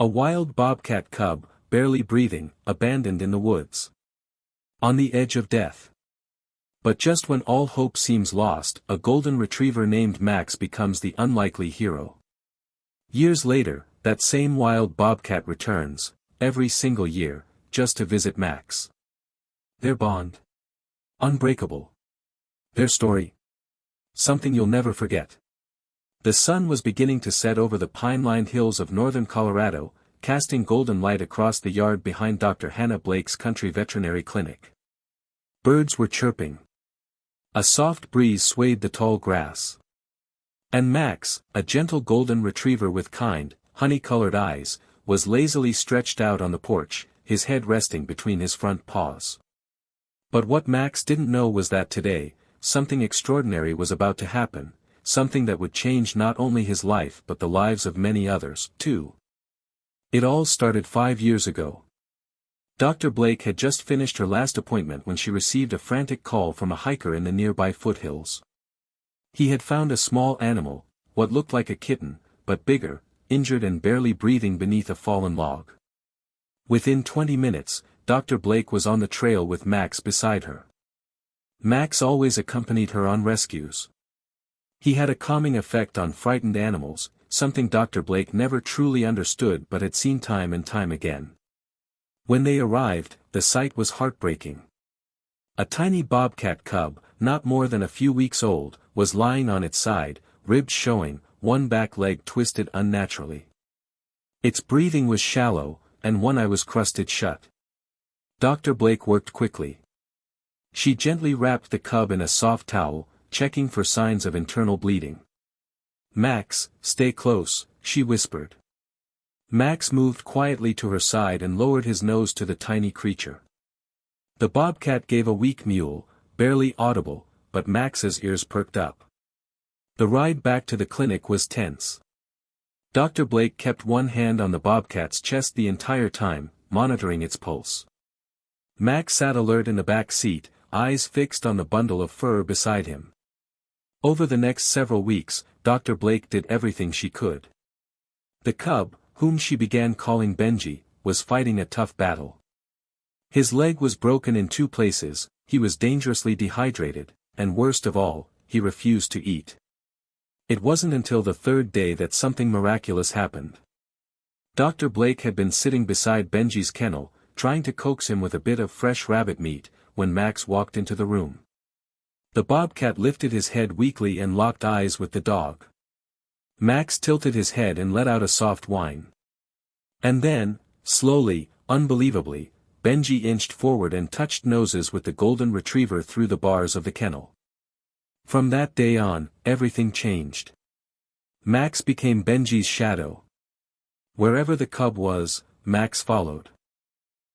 A wild bobcat cub, barely breathing, abandoned in the woods. On the edge of death. But just when all hope seems lost, a golden retriever named Max becomes the unlikely hero. Years later, that same wild bobcat returns, every single year, just to visit Max. Their bond. Unbreakable. Their story. Something you'll never forget. The sun was beginning to set over the pine-lined hills of northern Colorado, casting golden light across the yard behind Dr. Hannah Blake's country veterinary clinic. Birds were chirping. A soft breeze swayed the tall grass. And Max, a gentle golden retriever with kind, honey-colored eyes, was lazily stretched out on the porch, his head resting between his front paws. But what Max didn't know was that today, something extraordinary was about to happen, something that would change not only his life but the lives of many others, too. It all started 5 years ago. Dr. Blake had just finished her last appointment when she received a frantic call from a hiker in the nearby foothills. He had found a small animal, what looked like a kitten, but bigger, injured and barely breathing beneath a fallen log. Within 20 minutes, Dr. Blake was on the trail with Max beside her. Max always accompanied her on rescues. He had a calming effect on frightened animals, something Dr. Blake never truly understood but had seen time and time again. When they arrived, the sight was heartbreaking. A tiny bobcat cub, not more than a few weeks old, was lying on its side, ribs showing, one back leg twisted unnaturally. Its breathing was shallow, and one eye was crusted shut. Dr. Blake worked quickly. She gently wrapped the cub in a soft towel, checking for signs of internal bleeding. "Max, stay close," she whispered. Max moved quietly to her side and lowered his nose to the tiny creature. The bobcat gave a weak mewl, barely audible, but Max's ears perked up. The ride back to the clinic was tense. Dr. Blake kept one hand on the bobcat's chest the entire time, monitoring its pulse. Max sat alert in the back seat, eyes fixed on the bundle of fur beside him. Over the next several weeks, Dr. Blake did everything she could. The cub, whom she began calling Benji, was fighting a tough battle. His leg was broken in 2 places, he was dangerously dehydrated, and worst of all, he refused to eat. It wasn't until the 3rd day that something miraculous happened. Dr. Blake had been sitting beside Benji's kennel, trying to coax him with a bit of fresh rabbit meat, when Max walked into the room. The bobcat lifted his head weakly and locked eyes with the dog. Max tilted his head and let out a soft whine. And then, slowly, unbelievably, Benji inched forward and touched noses with the golden retriever through the bars of the kennel. From that day on, everything changed. Max became Benji's shadow. Wherever the cub was, Max followed.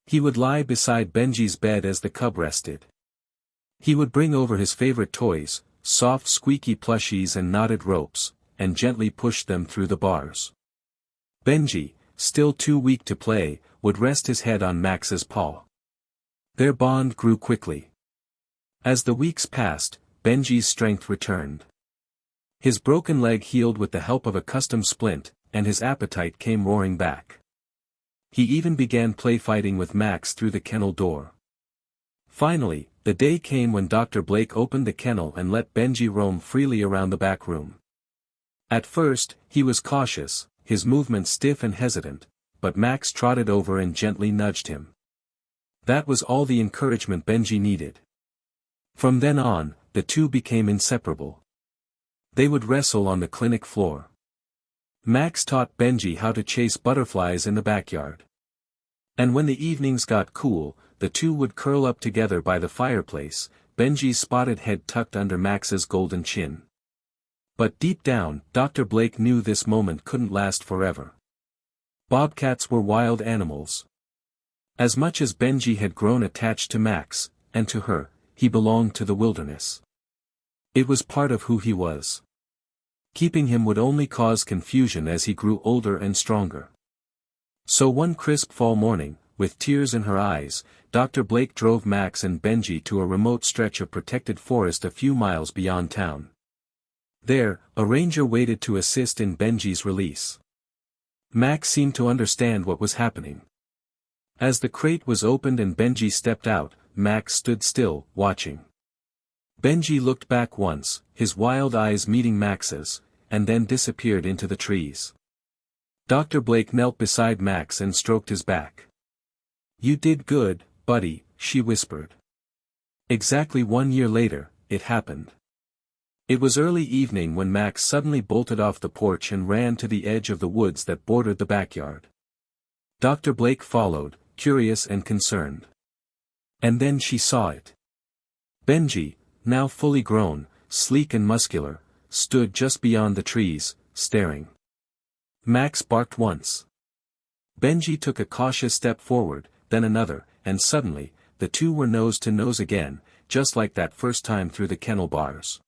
He would lie beside Benji's bed as the cub rested. He would bring over his favorite toys, soft squeaky plushies and knotted ropes, and gently push them through the bars. Benji, still too weak to play, would rest his head on Max's paw. Their bond grew quickly. As the weeks passed, Benji's strength returned. His broken leg healed with the help of a custom splint, and his appetite came roaring back. He even began play fighting with Max through the kennel door. Finally, the day came when Dr. Blake opened the kennel and let Benji roam freely around the back room. At first, he was cautious, his movements stiff and hesitant, but Max trotted over and gently nudged him. That was all the encouragement Benji needed. From then on, the two became inseparable. They would wrestle on the clinic floor. Max taught Benji how to chase butterflies in the backyard. And when the evenings got cool, the two would curl up together by the fireplace, Benji's spotted head tucked under Max's golden chin. But deep down, Dr. Blake knew this moment couldn't last forever. Bobcats were wild animals. As much as Benji had grown attached to Max, and to her, he belonged to the wilderness. It was part of who he was. Keeping him would only cause confusion as he grew older and stronger. So one crisp fall morning, with tears in her eyes, Dr. Blake drove Max and Benji to a remote stretch of protected forest a few miles beyond town. There, a ranger waited to assist in Benji's release. Max seemed to understand what was happening. As the crate was opened and Benji stepped out, Max stood still, watching. Benji looked back once, his wild eyes meeting Max's, and then disappeared into the trees. Dr. Blake knelt beside Max and stroked his back. "You did good, buddy," she whispered. Exactly 1 year later, it happened. It was early evening when Max suddenly bolted off the porch and ran to the edge of the woods that bordered the backyard. Dr. Blake followed, curious and concerned. And then she saw it. Benji, now fully grown, sleek and muscular, stood just beyond the trees, staring. Max barked once. Benji took a cautious step forward, then another, and suddenly, the two were nose to nose again, just like that first time through the kennel bars.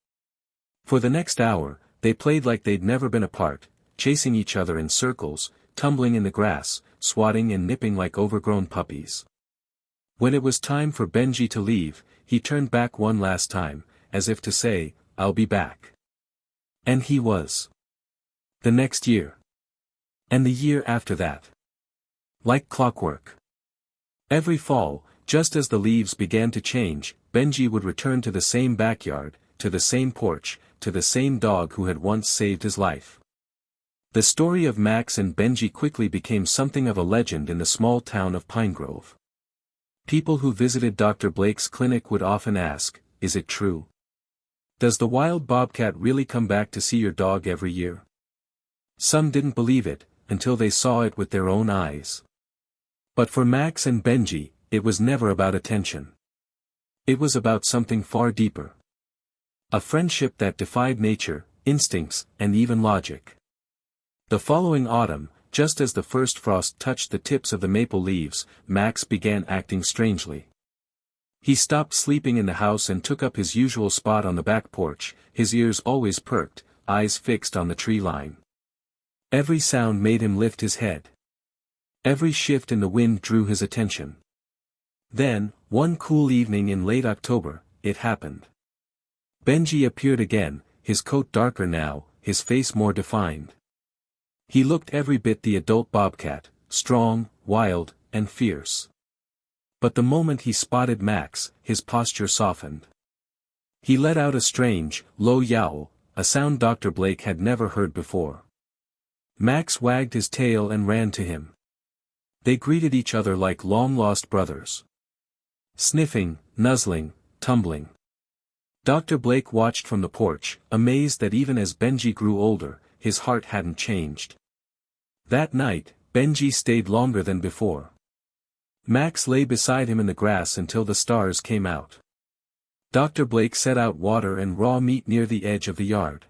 For the next hour, they played like they'd never been apart, chasing each other in circles, tumbling in the grass, swatting and nipping like overgrown puppies. When it was time for Benji to leave, he turned back one last time, as if to say, "I'll be back." And he was. The next year. And the year after that. Like clockwork. Every fall, just as the leaves began to change, Benji would return to the same backyard, to the same porch, to the same dog who had once saved his life. The story of Max and Benji quickly became something of a legend in the small town of Pinegrove. People who visited Dr. Blake's clinic would often ask, "Is it true? Does the wild bobcat really come back to see your dog every year?" Some didn't believe it, until they saw it with their own eyes. But for Max and Benji, it was never about attention. It was about something far deeper. A friendship that defied nature, instincts, and even logic. The following autumn, just as the first frost touched the tips of the maple leaves, Max began acting strangely. He stopped sleeping in the house and took up his usual spot on the back porch, his ears always perked, eyes fixed on the tree line. Every sound made him lift his head. Every shift in the wind drew his attention. Then, one cool evening in late October, it happened. Benji appeared again, his coat darker now, his face more defined. He looked every bit the adult bobcat, strong, wild, and fierce. But the moment he spotted Max, his posture softened. He let out a strange, low yowl, a sound Dr. Blake had never heard before. Max wagged his tail and ran to him. They greeted each other like long-lost brothers. Sniffing, nuzzling, tumbling. Dr. Blake watched from the porch, amazed that even as Benji grew older, his heart hadn't changed. That night, Benji stayed longer than before. Max lay beside him in the grass until the stars came out. Dr. Blake set out water and raw meat near the edge of the yard.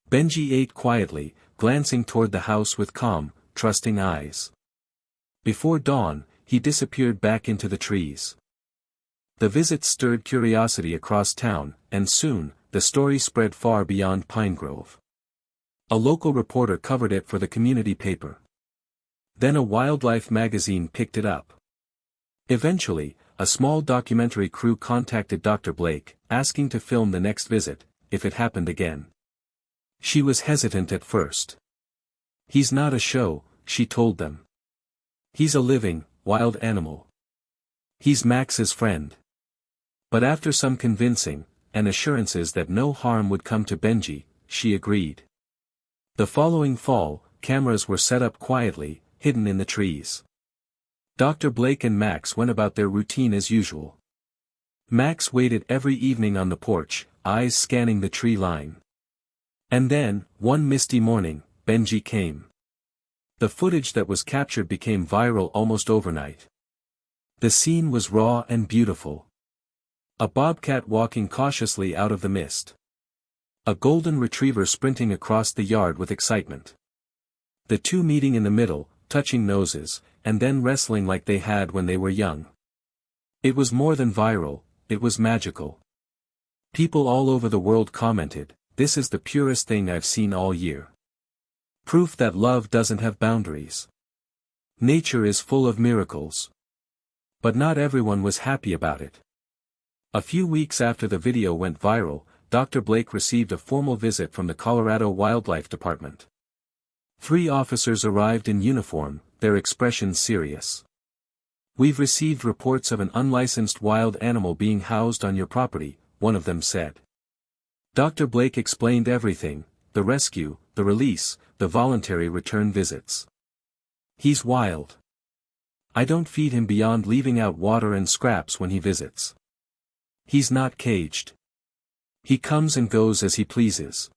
Benji ate quietly, glancing toward the house with calm, trusting eyes. Before dawn, he disappeared back into the trees. The visit stirred curiosity across town, and soon, the story spread far beyond Pinegrove. A local reporter covered it for the community paper. Then a wildlife magazine picked it up. Eventually, a small documentary crew contacted Dr. Blake, asking to film the next visit, if it happened again. She was hesitant at first. "He's not a show," she told them. "He's a living, wild animal. He's Max's friend." But after some convincing, and assurances that no harm would come to Benji, she agreed. The following fall, cameras were set up quietly, hidden in the trees. Dr. Blake and Max went about their routine as usual. Max waited every evening on the porch, eyes scanning the tree line. And then, one misty morning, Benji came. The footage that was captured became viral almost overnight. The scene was raw and beautiful. A bobcat walking cautiously out of the mist. A golden retriever sprinting across the yard with excitement. The two meeting in the middle, touching noses, and then wrestling like they had when they were young. It was more than viral, it was magical. People all over the world commented, "This is the purest thing I've seen all year. Proof that love doesn't have boundaries. Nature is full of miracles." But not everyone was happy about it. A few weeks after the video went viral, Dr. Blake received a formal visit from the Colorado Wildlife Department. 3 officers arrived in uniform, their expressions serious. "We've received reports of an unlicensed wild animal being housed on your property," one of them said. Dr. Blake explained everything: the rescue, the release, the voluntary return visits. "He's wild. I don't feed him beyond leaving out water and scraps when he visits. He's not caged. He comes and goes as he pleases."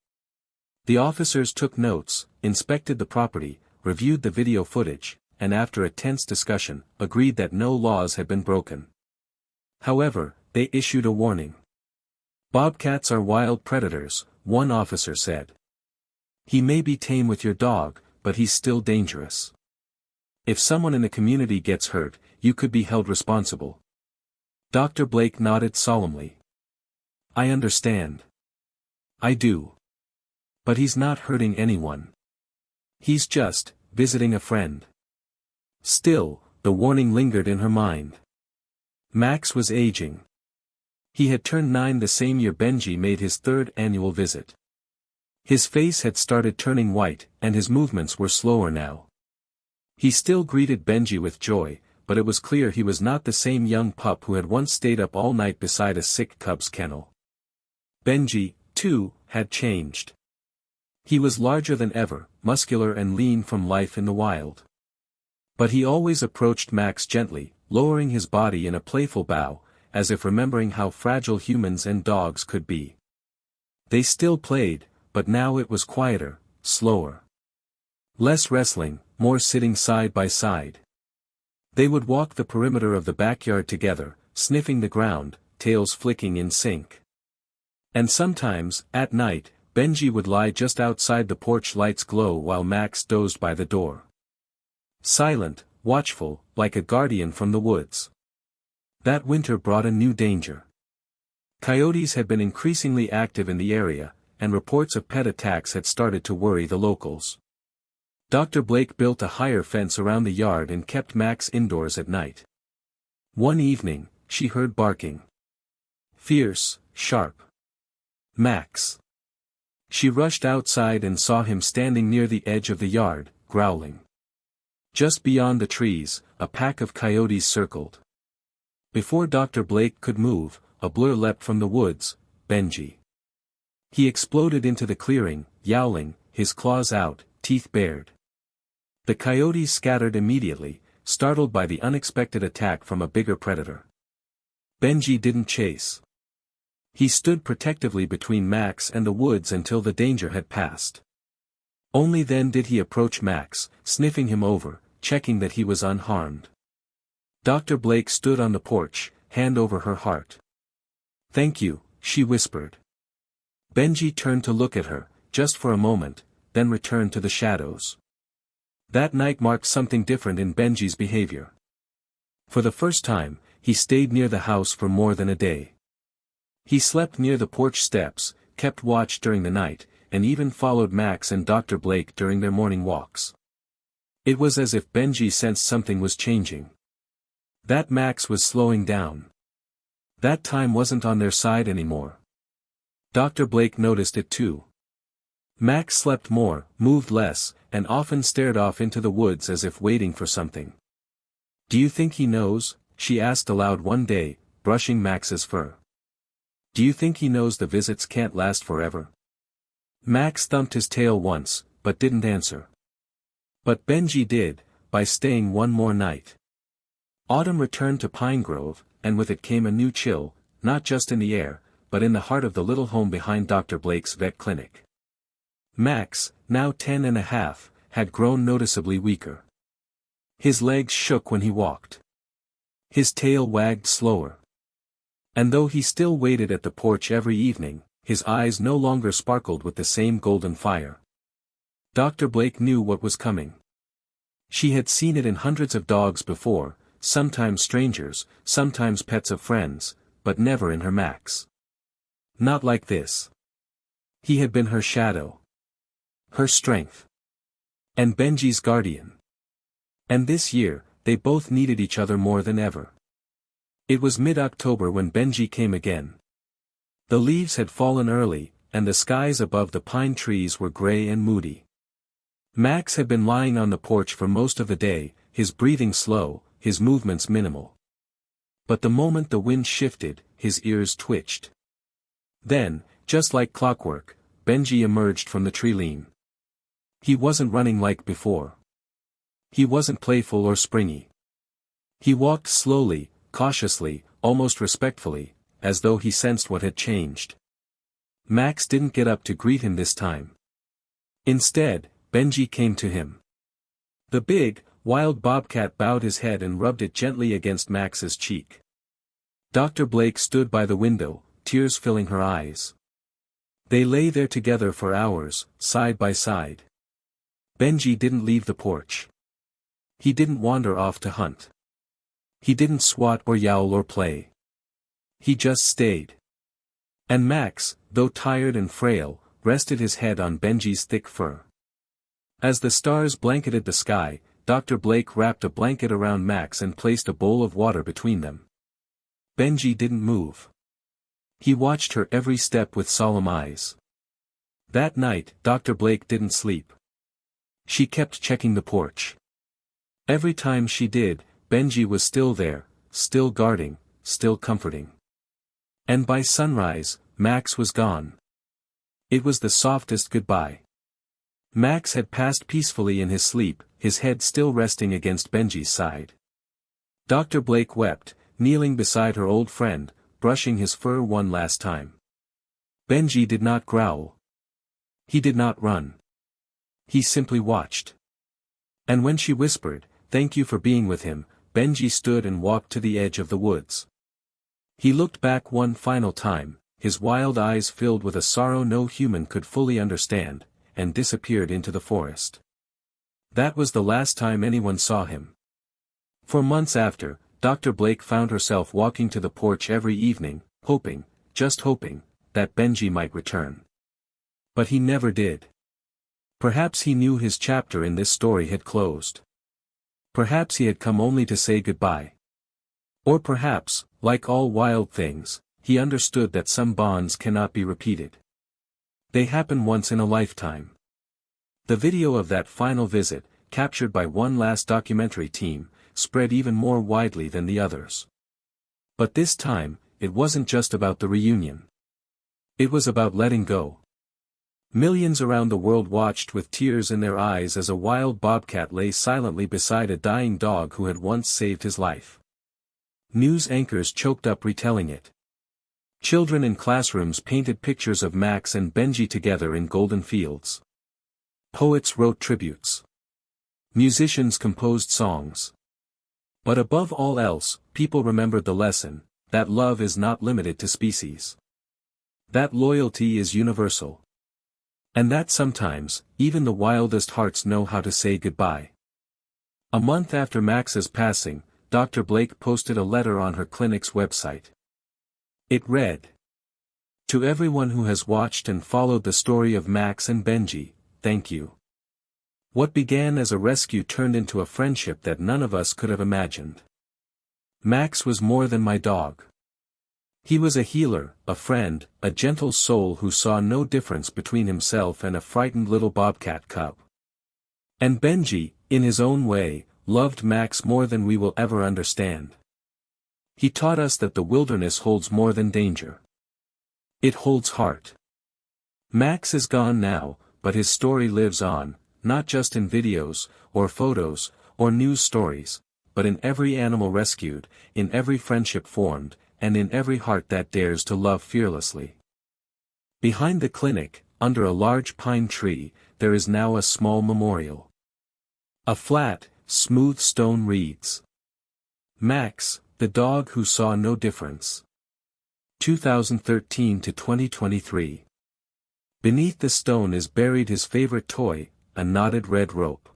The officers took notes, inspected the property, reviewed the video footage, and after a tense discussion, agreed that no laws had been broken. However, they issued a warning. "Bobcats are wild predators," one officer said. "He may be tame with your dog, but he's still dangerous. If someone in the community gets hurt, you could be held responsible." Dr. Blake nodded solemnly. "I understand. I do. But he's not hurting anyone. He's just visiting a friend." Still, the warning lingered in her mind. Max was aging. He had turned 9 the same year Benji made his 3rd annual visit. His face had started turning white, and his movements were slower now. He still greeted Benji with joy, but it was clear he was not the same young pup who had once stayed up all night beside a sick cub's kennel. Benji, too, had changed. He was larger than ever, muscular and lean from life in the wild. But he always approached Max gently, lowering his body in a playful bow, as if remembering how fragile humans and dogs could be. They still played, but now it was quieter, slower. Less wrestling, more sitting side by side. They would walk the perimeter of the backyard together, sniffing the ground, tails flicking in sync. And sometimes, at night, Benji would lie just outside the porch light's glow while Max dozed by the door. Silent, watchful, like a guardian from the woods. That winter brought a new danger. Coyotes had been increasingly active in the area, and reports of pet attacks had started to worry the locals. Dr. Blake built a higher fence around the yard and kept Max indoors at night. One evening, she heard barking. Fierce, sharp. Max. She rushed outside and saw him standing near the edge of the yard, growling. Just beyond the trees, a pack of coyotes circled. Before Dr. Blake could move, a blur leapt from the woods: Benji. He exploded into the clearing, yowling, his claws out, teeth bared. The coyotes scattered immediately, startled by the unexpected attack from a bigger predator. Benji didn't chase. He stood protectively between Max and the woods until the danger had passed. Only then did he approach Max, sniffing him over, checking that he was unharmed. Dr. Blake stood on the porch, hand over her heart. "Thank you," she whispered. Benji turned to look at her, just for a moment, then returned to the shadows. That night marked something different in Benji's behavior. For the first time, he stayed near the house for more than a day. He slept near the porch steps, kept watch during the night, and even followed Max and Dr. Blake during their morning walks. It was as if Benji sensed something was changing. That Max was slowing down. That time wasn't on their side anymore. Dr. Blake noticed it too. Max slept more, moved less, and often stared off into the woods as if waiting for something. "Do you think he knows?" she asked aloud one day, brushing Max's fur. "Do you think he knows the visits can't last forever?" Max thumped his tail once, but didn't answer. But Benji did, by staying one more night. Autumn returned to Pine Grove, and with it came a new chill, not just in the air, but in the heart of the little home behind Dr. Blake's vet clinic. Max, now 10.5, had grown noticeably weaker. His legs shook when he walked. His tail wagged slower. And though he still waited at the porch every evening, his eyes no longer sparkled with the same golden fire. Dr. Blake knew what was coming. She had seen it in hundreds of dogs before, sometimes strangers, sometimes pets of friends, but never in her Max. Not like this. He had been her shadow. Her strength. And Benji's guardian. And this year, they both needed each other more than ever. It was mid-October when Benji came again. The leaves had fallen early, and the skies above the pine trees were gray and moody. Max had been lying on the porch for most of the day, his breathing slow, his movements minimal. But the moment the wind shifted, his ears twitched. Then, just like clockwork, Benji emerged from the tree-line. He wasn't running like before. He wasn't playful or springy. He walked slowly, cautiously, almost respectfully, as though he sensed what had changed. Max didn't get up to greet him this time. Instead, Benji came to him. The big, wild bobcat bowed his head and rubbed it gently against Max's cheek. Dr. Blake stood by the window, tears filling her eyes. They lay there together for hours, side by side. Benji didn't leave the porch. He didn't wander off to hunt. He didn't swat or yowl or play. He just stayed. And Max, though tired and frail, rested his head on Benji's thick fur. As the stars blanketed the sky, Dr. Blake wrapped a blanket around Max and placed a bowl of water between them. Benji didn't move. He watched her every step with solemn eyes. That night, Dr. Blake didn't sleep. She kept checking the porch. Every time she did, Benji was still there, still guarding, still comforting. And by sunrise, Max was gone. It was the softest goodbye. Max had passed peacefully in his sleep, his head still resting against Benji's side. Dr. Blake wept, kneeling beside her old friend, brushing his fur one last time. Benji did not growl. He did not run. He simply watched. And when she whispered, "Thank you for being with him," Benji stood and walked to the edge of the woods. He looked back one final time, his wild eyes filled with a sorrow no human could fully understand, and disappeared into the forest. That was the last time anyone saw him. For months after, Dr. Blake found herself walking to the porch every evening, hoping, just hoping, that Benji might return. But he never did. Perhaps he knew his chapter in this story had closed. Perhaps he had come only to say goodbye. Or perhaps, like all wild things, he understood that some bonds cannot be repeated. They happen once in a lifetime. The video of that final visit, captured by one last documentary team, spread even more widely than the others. But this time, it wasn't just about the reunion. It was about letting go. Millions around the world watched with tears in their eyes as a wild bobcat lay silently beside a dying dog who had once saved his life. News anchors choked up retelling it. Children in classrooms painted pictures of Max and Benji together in golden fields. Poets wrote tributes. Musicians composed songs. But above all else, people remembered the lesson, that love is not limited to species. That loyalty is universal. And that sometimes, even the wildest hearts know how to say goodbye. A month after Max's passing, Dr. Blake posted a letter on her clinic's website. It read, "To everyone who has watched and followed the story of Max and Benji, thank you. What began as a rescue turned into a friendship that none of us could have imagined. Max was more than my dog. He was a healer, a friend, a gentle soul who saw no difference between himself and a frightened little bobcat cub. And Benji, in his own way, loved Max more than we will ever understand. He taught us that the wilderness holds more than danger. It holds heart. Max is gone now, but his story lives on, not just in videos, or photos, or news stories, but in every animal rescued, in every friendship formed, and in every heart that dares to love fearlessly." Behind the clinic, under a large pine tree, there is now a small memorial. A flat, smooth stone reads, "Max, the dog who saw no difference. 2013 to 2023. Beneath the stone is buried his favorite toy, a knotted red rope.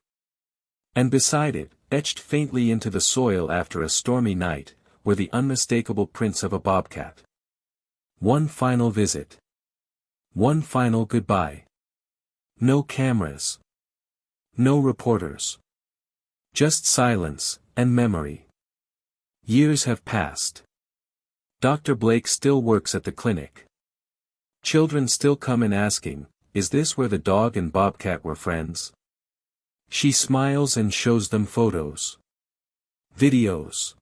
And beside it, etched faintly into the soil after a stormy night, were the unmistakable prints of a bobcat. One final visit. One final goodbye. No cameras. No reporters. Just silence, and memory. Years have passed. Dr. Blake still works at the clinic. Children still come in asking, is this where the dog and bobcat were friends? She smiles and shows them photos, videos,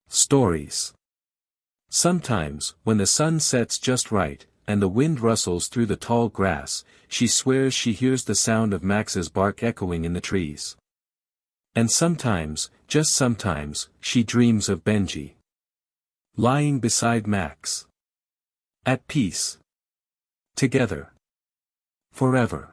stories. Sometimes, when the sun sets just right, and the wind rustles through the tall grass, she swears she hears the sound of Max's bark echoing in the trees. And sometimes, just sometimes, she dreams of Benji, lying beside Max, at peace, together, forever.